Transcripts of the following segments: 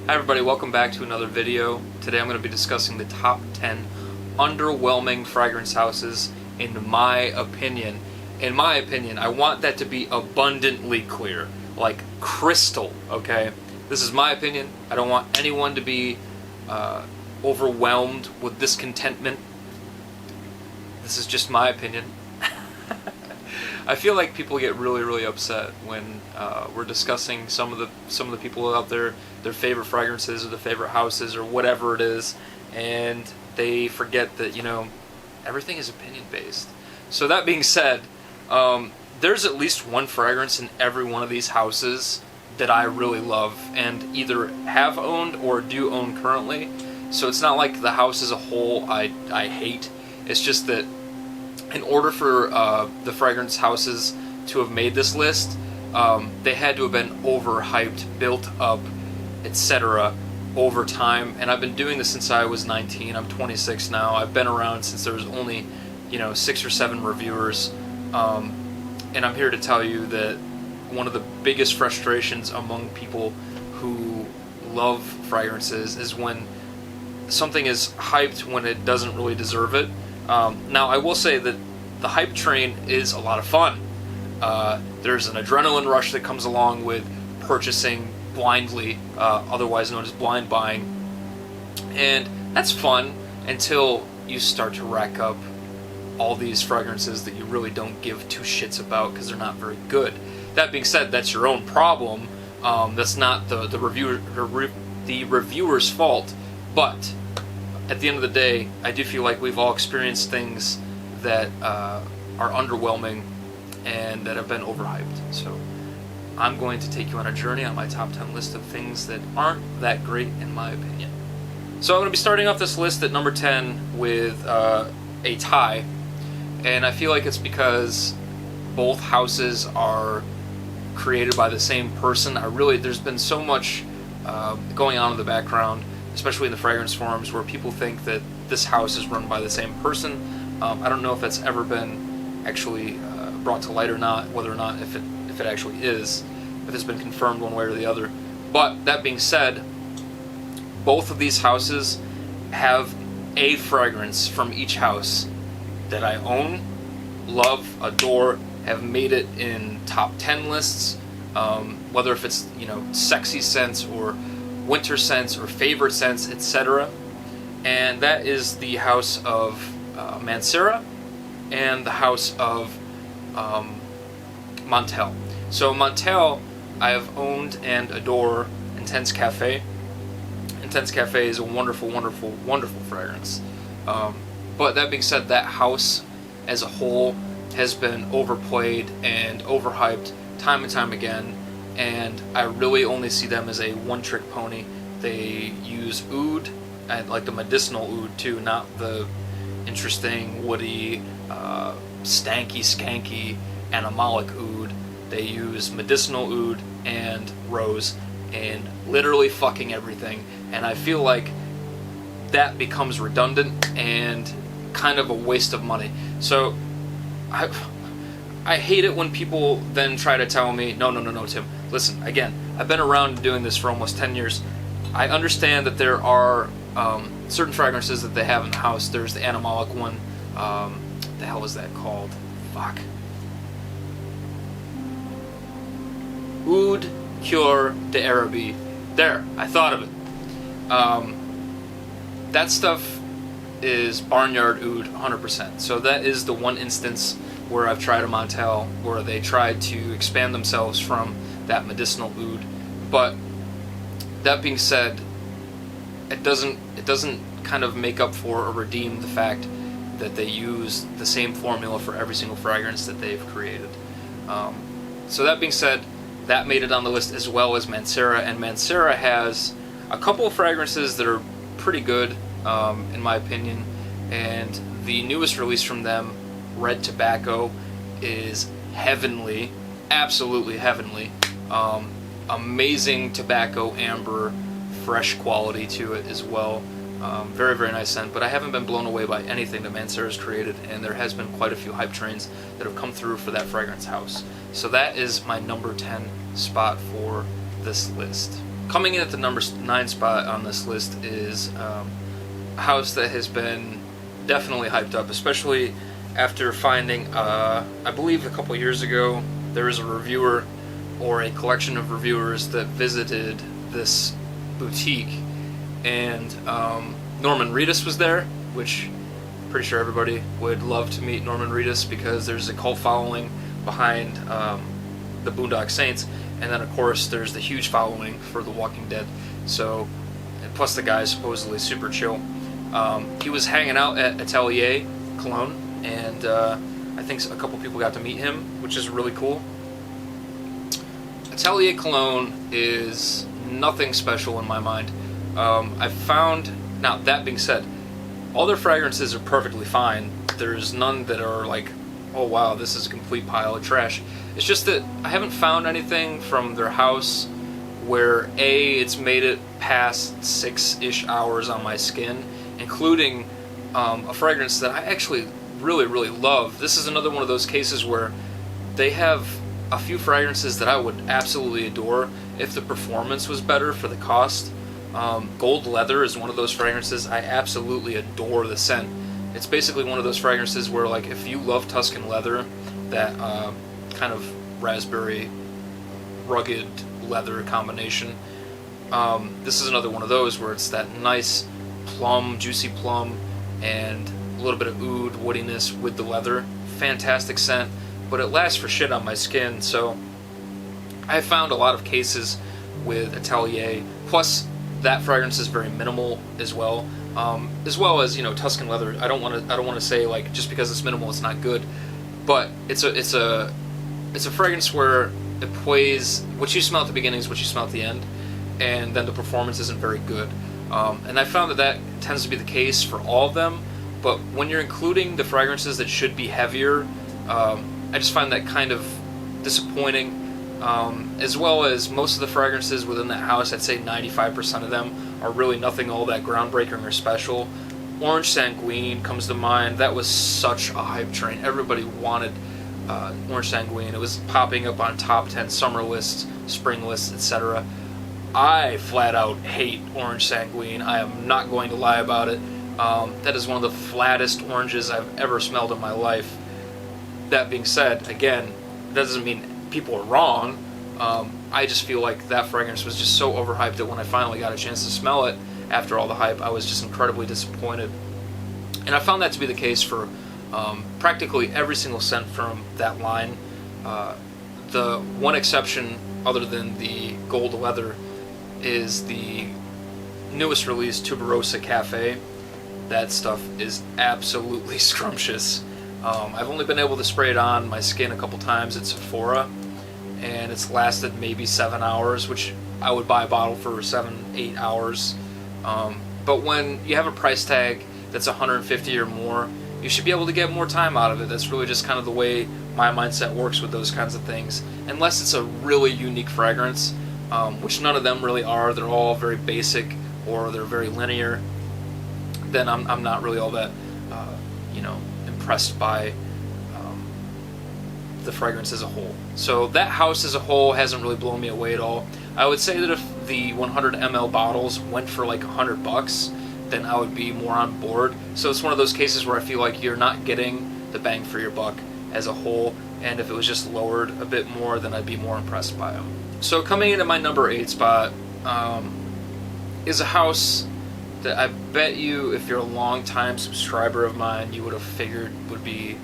Hi everybody, welcome back to another video. Today I'm going to be discussing the top 10 underwhelming fragrance houses in my opinion. In my opinion, I want that to be abundantly clear, like crystal, okay? This is my opinion. I don't want anyone to be overwhelmed with discontentment. This is just my opinion. I feel like people get really upset when we're discussing some of the people out there, their favorite fragrances or their favorite houses or whatever it is, and they forget that, you know, everything is opinion based. So that being said, there's at least one fragrance in every one of these houses that I really love and either have owned or do own currently. So it's not like the house as a whole I hate. It's just that in order for the fragrance houses to have made this list, they had to have been overhyped, built up, etc. over time. And I've been doing this since I was 19. I'm 26 now. I've been around since there was only, 6 or 7 reviewers. And I'm here to tell you that one of the biggest frustrations among people who love fragrances is when something is hyped when it doesn't really deserve it. Now, I will say that the hype train is a lot of fun. There's an adrenaline rush that comes along with purchasing blindly, otherwise known as blind buying. And that's fun until you start to rack up all these fragrances that you really don't give two shits about because they're not very good. That being said, that's your own problem. That's not the reviewer's fault. But at the end of the day, I do feel like we've all experienced things that are underwhelming and that have been overhyped. So I'm going to take you on a journey on my top 10 list of things that aren't that great in my opinion. So I'm going to be starting off this list at number 10 with a tie. And I feel like it's because both houses are created by the same person. There's been so much going on in the background, especially in the fragrance forums, where people think that this house is run by the same person. I don't know if that's ever been actually brought to light or not, whether or not if it actually is, if it's been confirmed one way or the other. But that being said, both of these houses have a fragrance from each house that I own, love, adore, have made it in top 10 lists, whether if it's, sexy scents or winter scents or favorite scents, etc. And that is the house of Mancera and the house of Montel. So Montel, I have owned and adore Intense Cafe. Intense Cafe is a wonderful fragrance. But that being said, that house as a whole has been overplayed and overhyped time and time again, and I really only see them as a one-trick pony. They use oud, and like the medicinal oud too, not the interesting, woody, stanky, skanky, animalic oud. They use medicinal oud and rose and literally fucking everything, and I feel like that becomes redundant and kind of a waste of money. So I hate it when people then try to tell me, no, Tim, listen, again, I've been around doing this for almost 10 years. I understand that there are certain fragrances that they have in the house. There's the animalic one. The hell is that called? Fuck. Oud Cure d'Arabie. There, I thought of it. That stuff is barnyard oud 100%. So that is the one instance where I've tried a Montel where they tried to expand themselves from that medicinal oud. But that being said, it doesn't kind of make up for or redeem the fact that they use the same formula for every single fragrance that they've created. So that being said, that made it on the list as well as Mancera, and Mancera has a couple of fragrances that are pretty good, in my opinion, and the newest release from them, Red Tobacco, is heavenly, absolutely heavenly. Amazing tobacco, amber, fresh quality to it as well. Very nice scent, but I haven't been blown away by anything that Mancera's created, and there has been quite a few hype trains that have come through for that fragrance house. So that is my number 10 spot for this list. coming in at the number 9 spot on this list is a house that has been definitely hyped up, especially after finding, I believe a couple years ago, there was a reviewer or a collection of reviewers that visited this boutique, and Norman Reedus was there, which I'm pretty sure everybody would love to meet Norman Reedus because there's a cult following behind the Boondock Saints, and then of course there's the huge following for The Walking Dead. So, and plus the guy's supposedly super chill. He was hanging out at Atelier Cologne, and I think a couple people got to meet him, which is really cool. Atelier Cologne is nothing special in my mind. I found, now that being said, all their fragrances are perfectly fine. There's none that are like, oh wow, this is a complete pile of trash. It's just that I haven't found anything from their house where A, it's made it past 6-ish hours on my skin, including a fragrance that I actually really, really love. This is another one of those cases where they have a few fragrances that I would absolutely adore if the performance was better for the cost. Gold Leather is one of those fragrances. I absolutely adore the scent. It's basically one of those fragrances where, like, if you love Tuscan leather, that kind of raspberry, rugged leather combination, this is another one of those where it's that nice plum, juicy plum, and a little bit of oud woodiness with the leather. Fantastic scent, but it lasts for shit on my skin. So I found a lot of cases with Atelier, plus that fragrance is very minimal as well as, you know, Tuscan leather. I don't want to say, like, just because it's minimal it's not good, but it's a fragrance where it plays what you smell at the beginning is what you smell at the end, and then the performance isn't very good. And I found that tends to be the case for all of them, but when you're including the fragrances that should be heavier, I just find that kind of disappointing. As well as most of the fragrances within that house, I'd say 95% of them are really nothing all that groundbreaking or special. Orange Sanguine comes to mind. That was such a hype train. Everybody wanted Orange Sanguine. It was popping up on top 10 summer lists, spring lists, etc. I flat out hate Orange Sanguine. I am not going to lie about it. That is one of the flattest oranges I've ever smelled in my life. That being said, again, that doesn't mean people are wrong. I just feel like that fragrance was just so overhyped that when I finally got a chance to smell it after all the hype, I was just incredibly disappointed. And I found that to be the case for practically every single scent from that line. The one exception, other than the Gold Leather, is the newest release, Tuberosa Cafe. That stuff is absolutely scrumptious. I've only been able to spray it on my skin a couple times at Sephora, and it's lasted maybe 7 hours, which I would buy a bottle for 7-8 hours. But when you have a price tag that's $150 or more, you should be able to get more time out of it. That's really just kind of the way my mindset works with those kinds of things. Unless it's a really unique fragrance, which none of them really are. They're all very basic or they're very linear. Then I'm not really all that, impressed by the fragrance as a whole. So that house as a whole hasn't really blown me away at all. I would say that if the 100 ml bottles went for like $100, then I would be more on board. So it's one of those cases where I feel like you're not getting the bang for your buck as a whole, and if it was just lowered a bit more, then I'd be more impressed by them. So coming into my number 8 spot is a house that I bet you, if you're a long-time subscriber of mine, you would have figured would be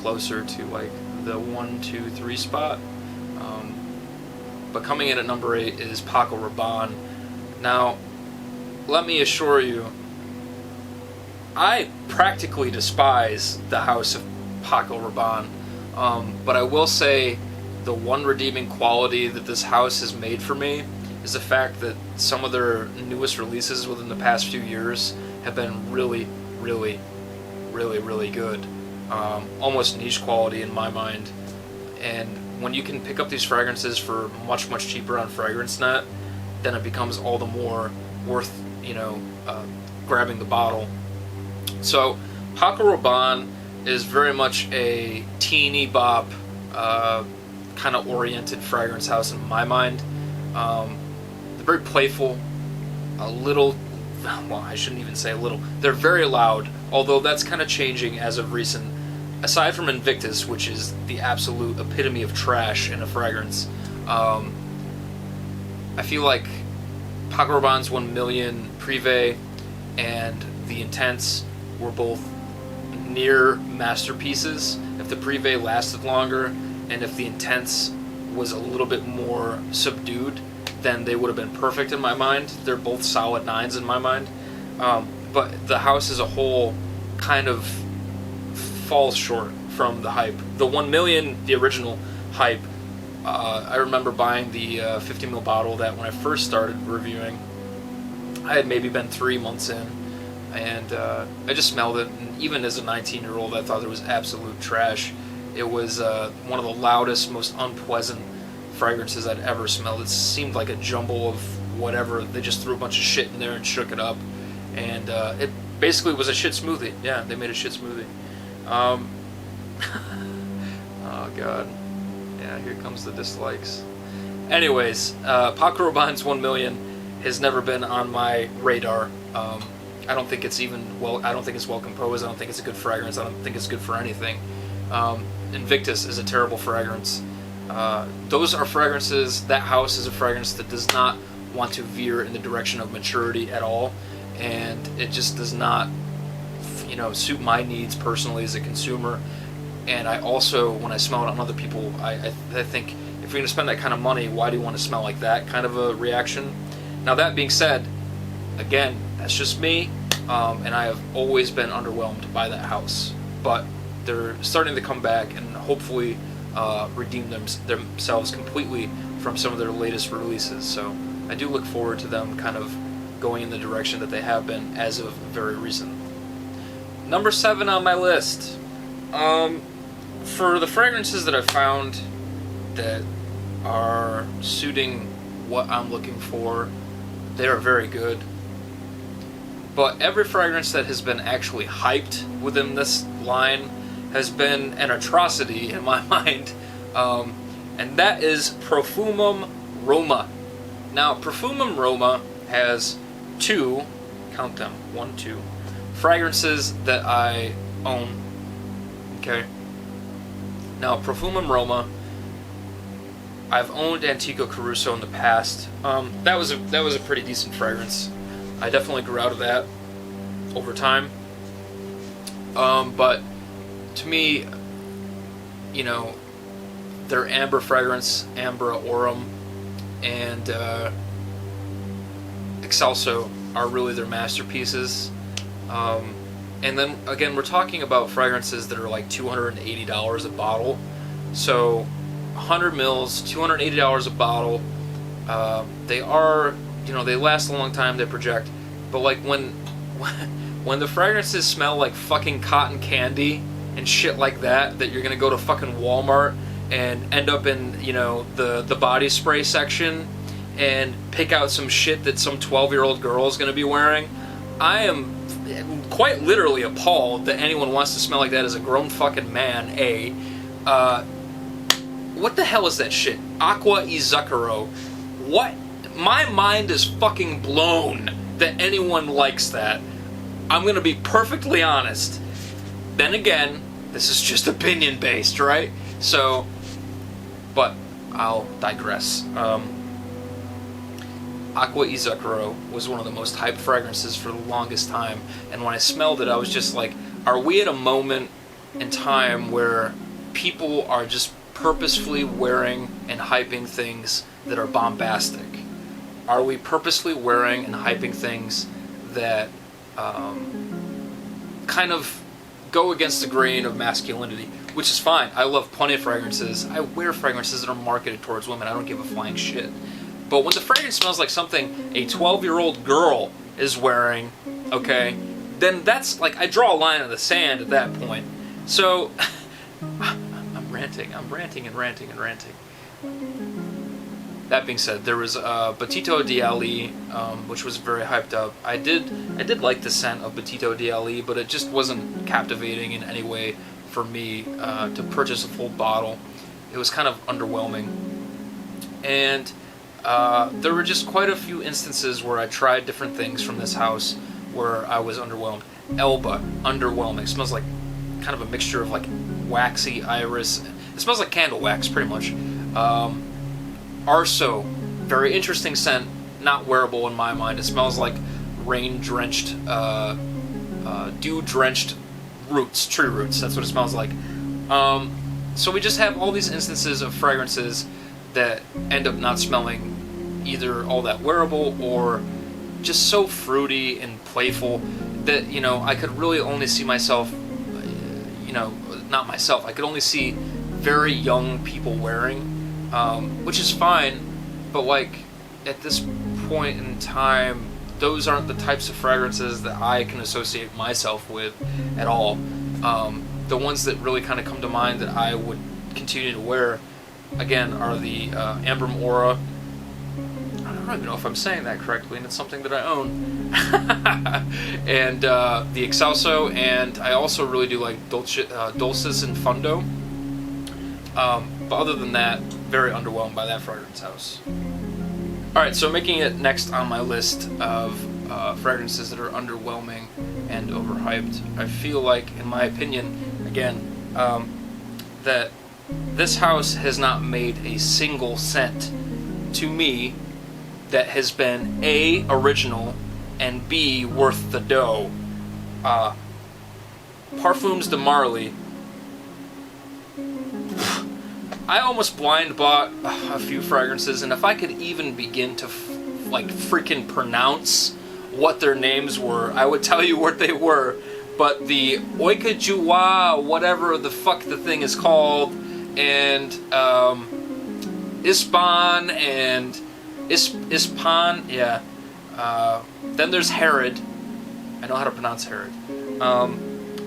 closer to like the 1, 2, 3 spot. But coming in at number 8 is Paco Rabanne. Now, let me assure you, I practically despise the house of Paco Rabanne. But I will say the one redeeming quality that this house has made for me is the fact that some of their newest releases within the past few years have been really, really, really, really good. Almost niche quality in my mind. And when you can pick up these fragrances for much, much cheaper on FragranceNet, then it becomes all the more worth, grabbing the bottle. So Paco Rabanne is very much a teeny bop kind of oriented fragrance house in my mind. They're very playful, a little, well, I shouldn't even say a little. They're very loud, although that's kind of changing as of recent. Aside from Invictus, which is the absolute epitome of trash in a fragrance, I feel like Paco Rabanne's 1 Million Privé and the Intense were both near masterpieces. If the Privé lasted longer and if the Intense was a little bit more subdued, then they would have been perfect in my mind. They're both solid 9s in my mind. But the house as a whole kind of falls short from the hype. The 1 Million, the original hype, I remember buying the 50ml bottle that when I first started reviewing, I had maybe been 3 months in, and I just smelled it, and even as a 19-year-old, I thought it was absolute trash. It was one of the loudest, most unpleasant fragrances I'd ever smelled. It seemed like a jumble of whatever. They just threw a bunch of shit in there and shook it up, and it basically was a shit smoothie. Yeah, they made a shit smoothie. Oh god. Yeah, here comes the dislikes. Anyways, Paco Rabanne's 1 Million has never been on my radar. I don't think it's I don't think it's well composed. I don't think it's a good fragrance. I don't think it's good for anything. Invictus is a terrible fragrance. Those are fragrances, that house is a fragrance that does not want to veer in the direction of maturity at all, and it just does not, suit my needs personally as a consumer. And I also, when I smell it on other people, I think if you're going to spend that kind of money, why do you want to smell like that kind of a reaction? Now that being said, again, that's just me, and I have always been underwhelmed by that house. But they're starting to come back and hopefully redeem themselves completely from some of their latest releases. So I do look forward to them kind of going in the direction that they have been as of very recent. Number 7 on my list. For the fragrances that I found that are suiting what I'm looking for, they are very good. But every fragrance that has been actually hyped within this line has been an atrocity in my mind, and that is Profumum Roma. Now, Profumum Roma has 2, count them, 1, 2, fragrances that I own. Okay. Now, Profumum Roma, I've owned Antico Caruso in the past. That was a pretty decent fragrance. I definitely grew out of that over time. But to me, their amber fragrance, Ambra Aurum, and Excelso are really their masterpieces. And then again, we're talking about fragrances that are like $280 a bottle. So 100 mils, $280 a bottle. They are, they last a long time, they project. But like when the fragrances smell like fucking cotton candy and shit like that you're gonna go to fucking Walmart and end up in, the body spray section and pick out some shit that some 12-year-old girl is gonna be wearing, I am quite literally appalled that anyone wants to smell like that as a grown fucking man. What the hell is that shit? Aqua Izukuro. What? My mind is fucking blown that anyone likes that. I'm gonna be perfectly honest. Then again, this is just opinion based, right? So, but I'll digress. Aqua Izukuro was one of the most hyped fragrances for the longest time, and when I smelled it, I was just like, are we at a moment in time where people are just purposefully wearing and hyping things that are bombastic? Are we purposely wearing and hyping things that kind of go against the grain of masculinity? Which is fine. I love plenty of fragrances. I wear fragrances that are marketed towards women. I don't give a flying shit. But when the fragrance smells like something a 12-year-old girl is wearing, okay, then that's like, I draw a line in the sand at that point. So, I'm ranting and ranting. That being said, there was Batito di Ali, which was very hyped up. I did like the scent of Batito di Ali, but it just wasn't captivating in any way for me to purchase a full bottle. It was kind of underwhelming. And there were just quite a few instances where I tried different things from this house where I was underwhelmed. Elba, underwhelming. It smells like kind of a mixture of like waxy iris. It smells like candle wax, pretty much. Arso, very interesting scent, not wearable in my mind. It smells like rain-drenched, dew-drenched roots, tree roots. That's what it smells like. So we just have all these instances of fragrances that end up not smelling either all that wearable or just so fruity and playful that, you know, I could really only see myself, you know, not myself, I could only see very young people wearing, which is fine, but like at this point in time, those aren't the types of fragrances that I can associate myself with at all. The ones that really kind of come to mind that I would continue to wear, again, are the Ambrum Aura. I don't even know if I'm saying that correctly, and it's something that I own. And the Excelso, and I also really do like Dulcis and Fundo. But other than that, very underwhelmed by that fragrance house. Alright, so making it next on my list of fragrances that are underwhelming and overhyped, I feel like, in my opinion, again, that this house has not made a single scent to me that has been A, original, and B, worth the dough. Parfums de Marly. I almost blind bought a few fragrances, and if I could even begin to like freaking pronounce what their names were, I would tell you what they were. But the Oikajua, whatever the fuck the thing is called, and Ispan and Ispan, yeah. Then there's Herod. I know how to pronounce Herod.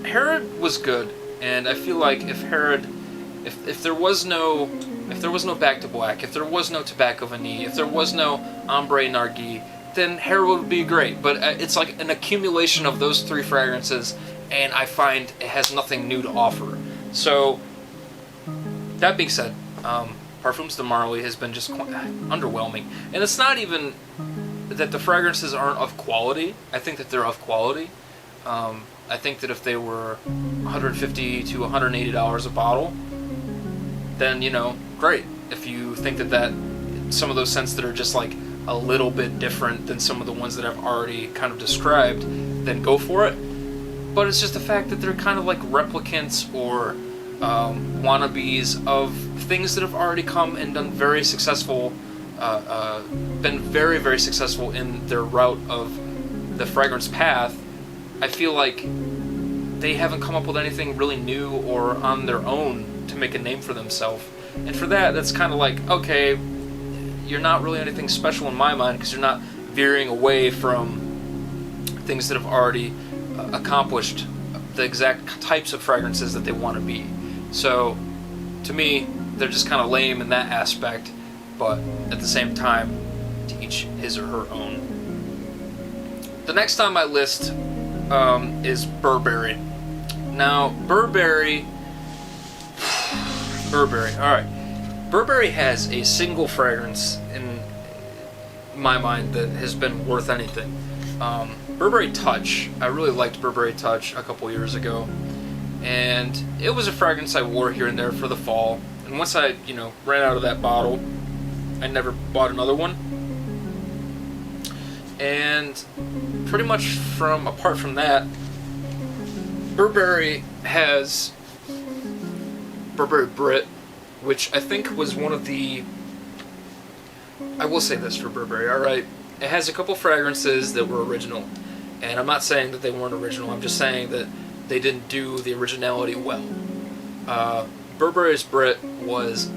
Herod was good, and I feel like if Herod, if there was no Back to Black, if there was no Tobacco Vanille, if there was no Ombre Narguilé, then Herod would be great. But it's like an accumulation of those three fragrances, and I find it has nothing new to offer. So, that being said, Parfums de Marly has been just underwhelming. And it's not even that the fragrances aren't of quality. I think that they're of quality. I think that if they were $150 to $180 a bottle, then, you know, great. If you think that some of those scents that are just like a little bit different than some of the ones that I've already kind of described, then go for it. But it's just the fact that they're kind of like replicants or wannabes of things that have already come and done very successful, been very, very successful in their route of the fragrance path. I feel like they haven't come up with anything really new or on their own to make a name for themselves. And for that, that's kind of like, okay, you're not really anything special in my mind because you're not veering away from things that have already accomplished the exact types of fragrances that they want to be. So, to me, they're just kind of lame in that aspect, but at the same time, to each his or her own. The next on my list is Burberry. Now, Burberry, alright. Burberry has a single fragrance in my mind that has been worth anything. Burberry Touch. I really liked Burberry Touch a couple years ago, and it was a fragrance I wore here and there for the fall. And once I, ran out of that bottle, I never bought another one. And pretty much apart from that, Burberry has Burberry Brit, which I think was one of the... I will say this for Burberry, alright? It has a couple fragrances that were original. And I'm not saying that they weren't original, I'm just saying that they didn't do the originality well. Burberry's Brit was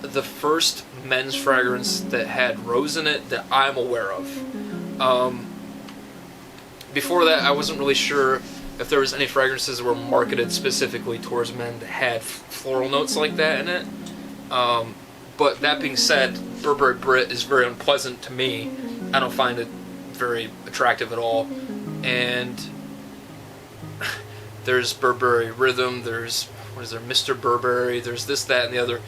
the first men's fragrance that had rose in it that I'm aware of. Before that, I wasn't really sure if there was any fragrances that were marketed specifically towards men that had floral notes like that in it. But that being said, Burberry Brit is very unpleasant to me. I don't find it very attractive at all. And there's Burberry Rhythm, there's, Mr. Burberry, there's this, that, and the other.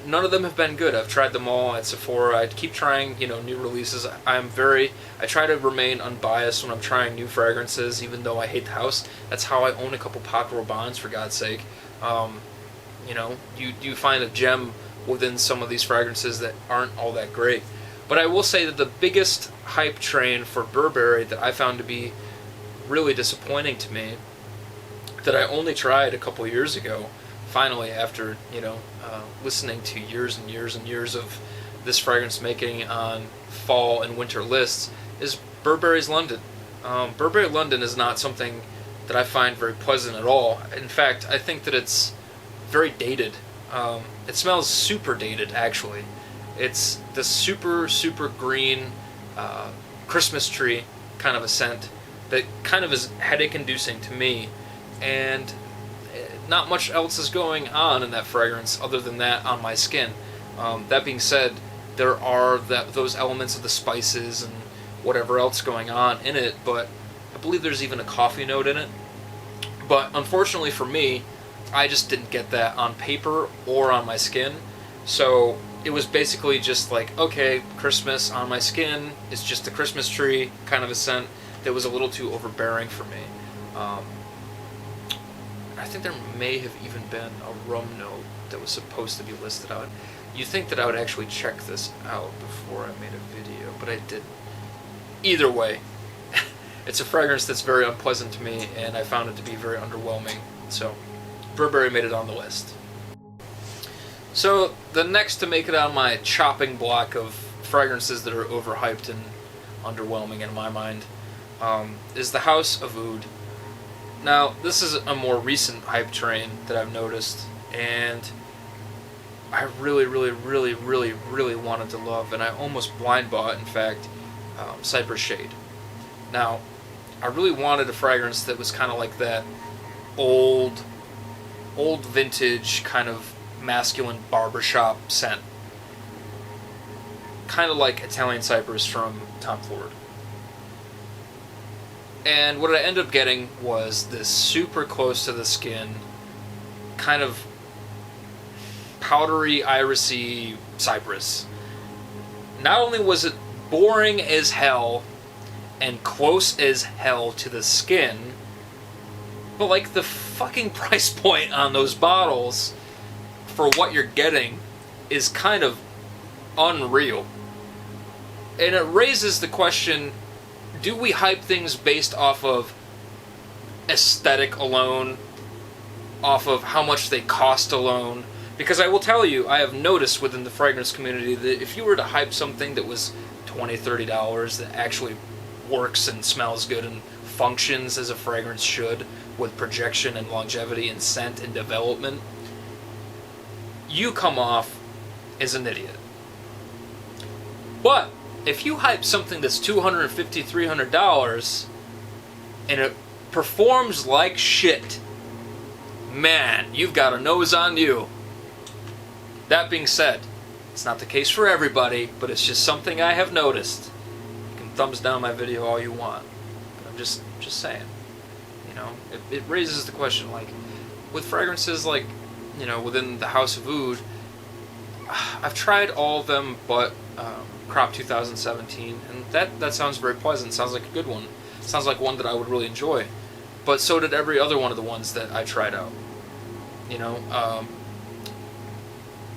none of them have been good. I've tried them all at Sephora. I keep trying, new releases. I try to remain unbiased when I'm trying new fragrances, even though I hate the house. That's how I own a couple Paco Rabannes, for God's sake. You find a gem within some of these fragrances that aren't all that great. But I will say that the biggest hype train for Burberry that I found to be really disappointing to me, that I only tried a couple years ago, finally, after listening to years and years and years of this fragrance making on fall and winter lists, is Burberry's London. Burberry London is not something that I find very pleasant at all. In fact, I think that it's very dated. It smells super dated, actually. It's the super, super green Christmas tree kind of a scent that kind of is headache-inducing to me, and not much else is going on in that fragrance other than that on my skin. That being said, there are those elements of the spices and whatever else going on in it, but I believe there's even a coffee note in it. But unfortunately for me, I just didn't get that on paper or on my skin. So it was basically just like, okay, Christmas on my skin, it's just a Christmas tree kind of a scent that was a little too overbearing for me. I think there may have even been a rum note that was supposed to be listed out. You'd think that I would actually check this out before I made a video, but I didn't. Either way, it's a fragrance that's very unpleasant to me, and I found it to be very underwhelming. So Burberry made it on the list. So the next to make it on my chopping block of fragrances that are overhyped and underwhelming in my mind is the House of Oud. Now, this is a more recent hype train that I've noticed, and I really, really, really, really, really wanted to love, and I almost blind bought, in fact, Cypress Shade. Now, I really wanted a fragrance that was kind of like that old vintage kind of masculine barbershop scent. Kind of like Italian Cypress from Tom Ford. And what I ended up getting was this super close to the skin, kind of powdery, irisy cypress. Not only was it boring as hell and close as hell to the skin, but like the fucking price point on those bottles for what you're getting is kind of unreal. And it raises the question, do we hype things based off of aesthetic alone, off of how much they cost alone? Because I will tell you, I have noticed within the fragrance community that if you were to hype something that was $20, $30 that actually works and smells good and functions as a fragrance should, with projection and longevity and scent and development, you come off as an idiot. But if you hype something that's $250, $300 and it performs like shit, man, you've got a nose on you. That being said, it's not the case for everybody, but it's just something I have noticed. You can thumbs down my video all you want, but I'm just saying. It raises the question, like, with fragrances like, within the House of Oud, I've tried all of them but Crop 2017, and that sounds very pleasant. Sounds like a good one. Sounds like one that I would really enjoy. But so did every other one of the ones that I tried out.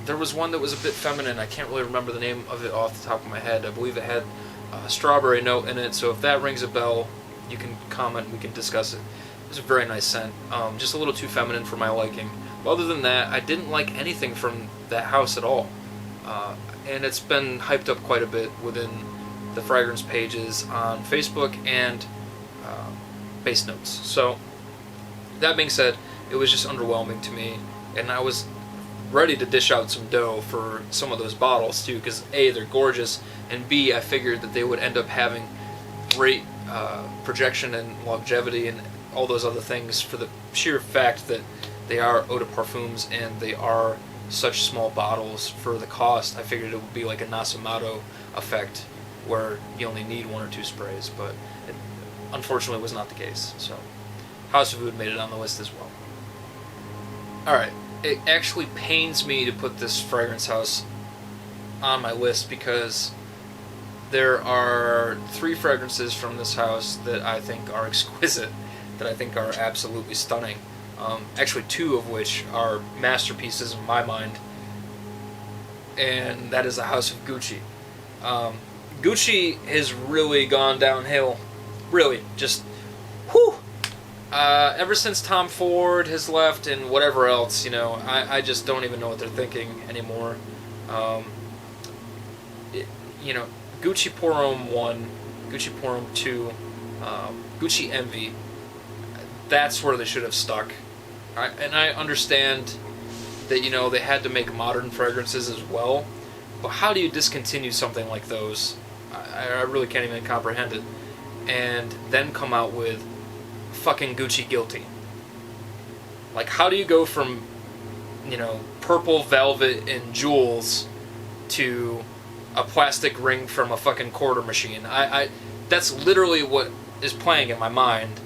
There was one that was a bit feminine. I can't really remember the name of it off the top of my head. I believe it had a strawberry note in it, so if that rings a bell, you can comment, we can discuss it. It was a very nice scent, just a little too feminine for my liking. But other than that, I didn't like anything from that house at all. And it's been hyped up quite a bit within the fragrance pages on Facebook and Base Notes. So, that being said, it was just underwhelming to me, and I was ready to dish out some dough for some of those bottles too, because A, they're gorgeous, and B, I figured that they would end up having great projection and longevity and all those other things for the sheer fact that they are eau de parfums and they are such small bottles for the cost. I figured it would be like a Nasomato effect where you only need one or two sprays, but it unfortunately was not the case. So House of Oud made it on the list as well. Alright, it actually pains me to put this fragrance house on my list because there are 3 fragrances from this house that I think are exquisite, that I think are absolutely stunning. Actually, 2 of which are masterpieces in my mind, and that is the House of Gucci. Gucci has really gone downhill. Really, just, whew. Ever since Tom Ford has left and whatever else, I just don't even know what they're thinking anymore. Gucci Pour Homme 1, Gucci Pour Homme 2, Gucci Envy, that's where they should have stuck. And I understand that, they had to make modern fragrances as well, but how do you discontinue something like those? I really can't even comprehend it. And then come out with fucking Gucci Guilty. Like, how do you go from, purple velvet and jewels to a plastic ring from a fucking quarter machine? That's literally what is playing in my mind.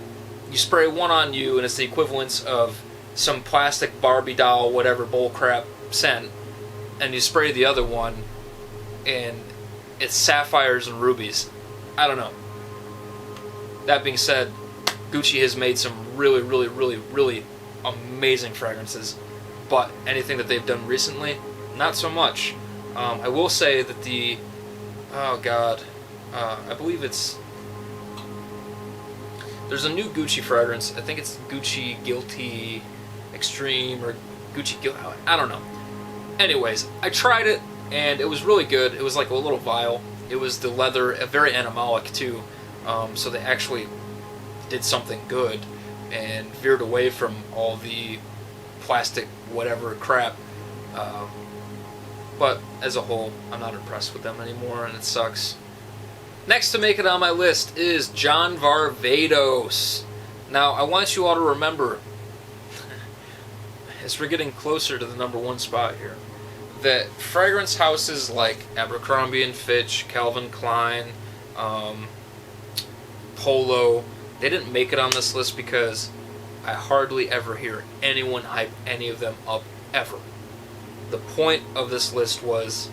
You spray one on you and it's the equivalence of some plastic Barbie doll, whatever bullcrap scent, and you spray the other one and it's sapphires and rubies. I don't know. That being said, Gucci has made some really, really, really, really amazing fragrances, but anything that they've done recently, not so much. I will say that I believe there's a new Gucci fragrance. I think it's Gucci Guilty Extreme or Gucci Guilty, I don't know. Anyways, I tried it and it was really good. It was like a little vial. It was the leather, very animalic too. So they actually did something good and veered away from all the plastic whatever crap. But as a whole, I'm not impressed with them anymore, and it sucks. Next to make it on my list is John Varvatos. Now, I want you all to remember, as we're getting closer to the number 1 spot here, that fragrance houses like Abercrombie & Fitch, Calvin Klein, Polo, they didn't make it on this list because I hardly ever hear anyone hype any of them up, ever. The point of this list was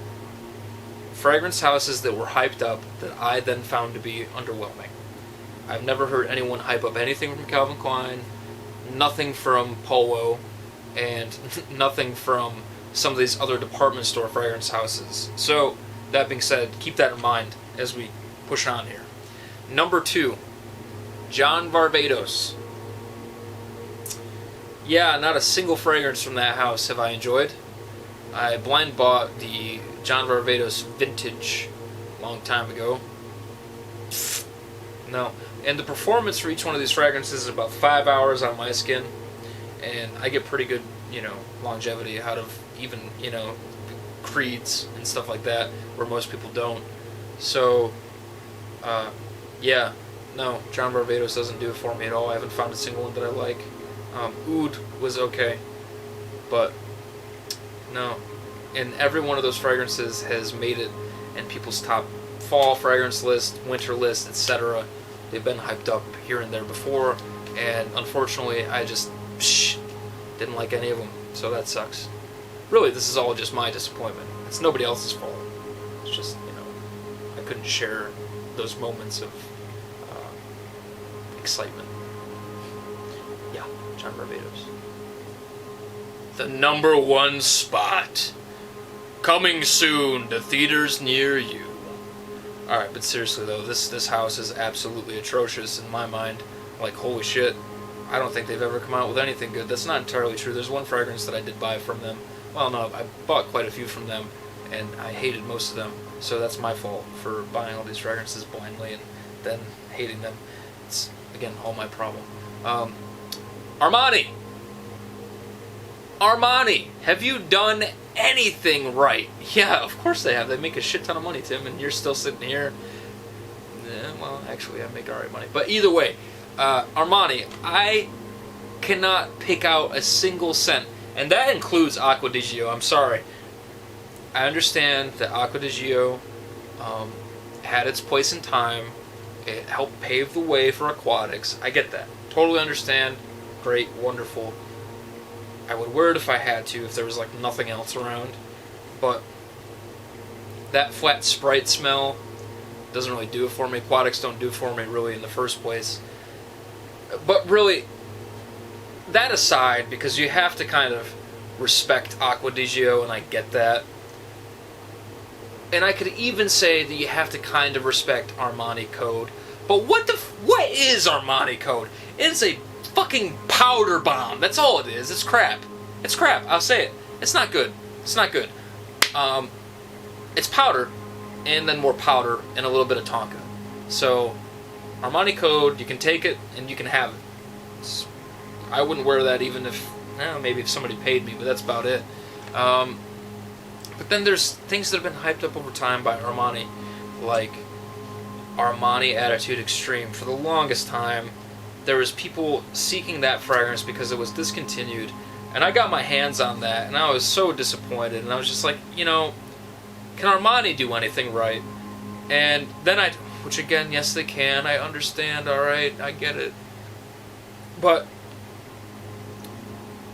fragrance houses that were hyped up that I then found to be underwhelming. I've never heard anyone hype up anything from Calvin Klein, nothing from Polo, and nothing from some of these other department store fragrance houses. So, that being said, keep that in mind as we push on here. Number 2, John Varvatos. Yeah, not a single fragrance from that house have I enjoyed. I blind bought the John Varvatos Vintage a long time ago. No. And the performance for each one of these fragrances is about 5 hours on my skin. And I get pretty good, longevity out of even, creeds and stuff like that, where most people don't. So, yeah. No, John Varvatos doesn't do it for me at all. I haven't found a single one that I like. Oud was okay. But no. And every one of those fragrances has made it in people's top fall fragrance list, winter list, etc. They've been hyped up here and there before, and unfortunately I just didn't like any of them, so that sucks. Really, this is all just my disappointment. It's nobody else's fault. It's just, I couldn't share those moments of excitement. Yeah, John Varvatos. The number 1 spot. Coming soon to theaters near you. Alright, but seriously though, this house is absolutely atrocious in my mind. Like, holy shit. I don't think they've ever come out with anything good. That's not entirely true. There's one fragrance that I did buy from them. Well, no, I bought quite a few from them, and I hated most of them. So that's my fault for buying all these fragrances blindly and then hating them. It's, again, all my problem. Armani! Armani! Have you done anything right? Yeah, of course they have. They make a shit ton of money, Tim, and you're still sitting here. Well, actually, I make alright money. But either way, Armani, I cannot pick out a single scent, and that includes Acqua di Gio. I'm sorry. I understand that Acqua di Gio had its place in time. It helped pave the way for aquatics. I get that. Totally understand. Great, wonderful. I would wear it if I had to, if there was like nothing else around. But that flat Sprite smell doesn't really do it for me. Aquatics don't do it for me really in the first place. But really, that aside, because you have to kind of respect Acqua di Gio, and I get that. And I could even say that you have to kind of respect Armani Code. But what is Armani Code? It's a fucking powder bomb. That's all it is. It's crap. It's crap. I'll say it. It's not good. It's not good. It's powder, and then more powder, and a little bit of Tonka. So, Armani Code, you can take it, and you can have it. I wouldn't wear that even if, maybe if somebody paid me, but that's about it. But then there's things that have been hyped up over time by Armani, like Armani Attitude Extreme. For the longest time, there was people seeking that fragrance because it was discontinued, and I got my hands on that, and I was so disappointed, and I was just like, can Armani do anything right? And then which again, yes they can, I understand, alright, I get it. But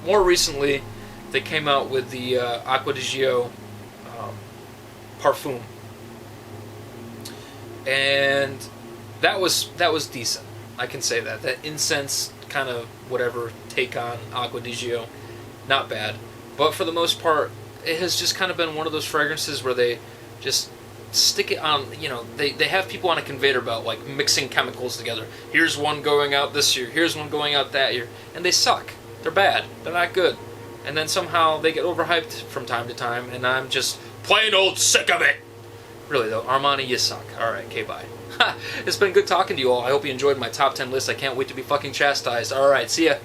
more recently, they came out with the Acqua di Gio Parfum, and that was decent. I can say that incense kind of whatever take on Acqua di Gio, not bad. But for the most part, it has just kind of been one of those fragrances where they just stick it on. They have people on a conveyor belt, like mixing chemicals together. Here's one going out this year. Here's one going out that year, and they suck. They're bad. They're not good. And then somehow they get overhyped from time to time, and I'm just plain old sick of it. Really though, Armani, you suck. Alright, okay, bye. It's been good talking to you all. I hope you enjoyed my top 10 list. I can't wait to be fucking chastised. Alright, see ya.